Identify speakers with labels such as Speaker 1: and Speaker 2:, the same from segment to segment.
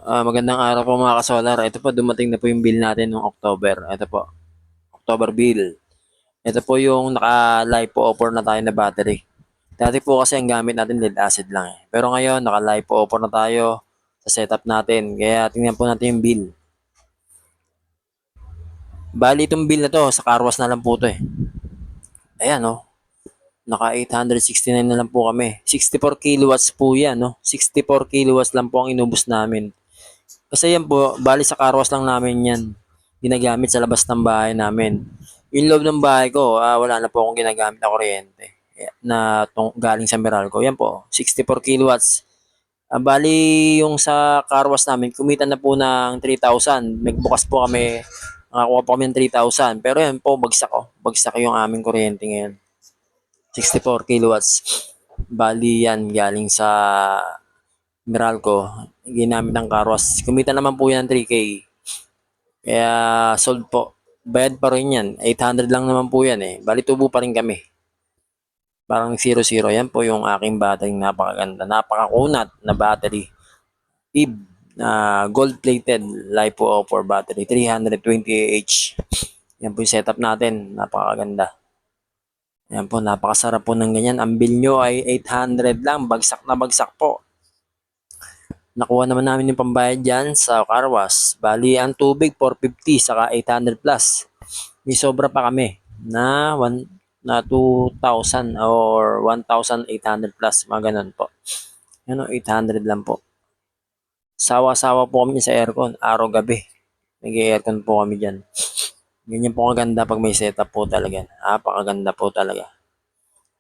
Speaker 1: Magandang araw po mga ka-solar. Ito po, dumating na po yung bill natin noong October. Ito po, October bill. Ito po yung naka-LiPo offer na tayo na battery. Dati po kasi ang gamit natin lead acid lang eh. Pero ngayon, naka-LiPo offer na tayo sa setup natin. Kaya tingnan po natin yung bill. Bali itong bill na to, sa carwash na lang po to eh. Ayan oh, naka 869 na lang po kami. 64 kilowatts po yan no. 64 kilowatts lang po ang inubos namin. Kasi yan po, bali sa carwash lang namin yan ginagamit sa labas ng bahay namin. Yung loob ng bahay ko, wala na po akong ginagamit na kuryente na galing sa Meralco. Yan po, 64 kilowatts. Bali, yung sa carwash namin, kumita na po ng 3,000. Nagbukas po kami, nakakuha po kami ng 3,000. Pero yan po, bagsak oh. Bagsak yung aming kuryente ngayon. 64 kilowatts. Bali yan, galing sa Meralco. Ginamit ng carwash. Kumita naman po yan ng 3K. Kaya sold po. Bayad pa rin yan. 800 lang naman po yan eh. Bali tubo pa rin kami. Parang 0-0. Yan po yung aking battery. Napakaganda. Napakakunat na battery. IB na gold-plated LiPo4 battery. 320Ah. Yan po yung setup natin. Napakaganda. Yan po. Napakasarap po ng ganyan. Ang bill nyo ay 800 lang. Bagsak na bagsak po. Nakuha naman namin yung pambayad dyan sa carwash. Bali, ang tubig, 450, saka 800 plus. May sobra pa kami na 2,000 or 1,800 plus. Mga ganun po. Yan o, 800 lang po. Sawa-sawa po kami sa aircon. Araw-gabi. Nag-aircon po kami dyan. Ganyan po kaganda pag may setup po talaga. Napakaganda po talaga.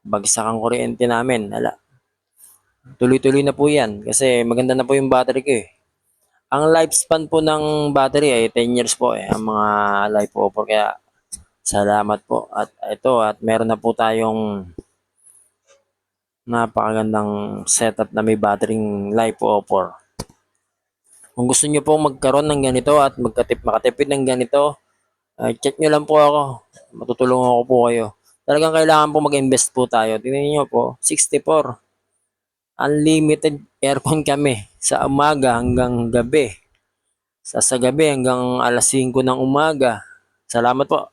Speaker 1: Bagsak ang kuryente namin. Hala. Tuloy-tuloy na po yan. Kasi maganda na po yung battery ko eh. Ang lifespan po ng battery ay 10 years po eh, ang mga LiPo po. Kaya salamat po. At ito, at meron na po tayong napakagandang setup na may battery LiPo 4. Kung gusto niyo po magkaroon ng ganito at makatipid ng ganito, check nyo lang po ako. Matutulungan ko po kayo. Talagang kailangan po mag-invest po tayo. Tingnan niyo po, 64. Unlimited aircon kami sa umaga hanggang gabi. Sa gabi hanggang alas 5 ng umaga. Salamat po.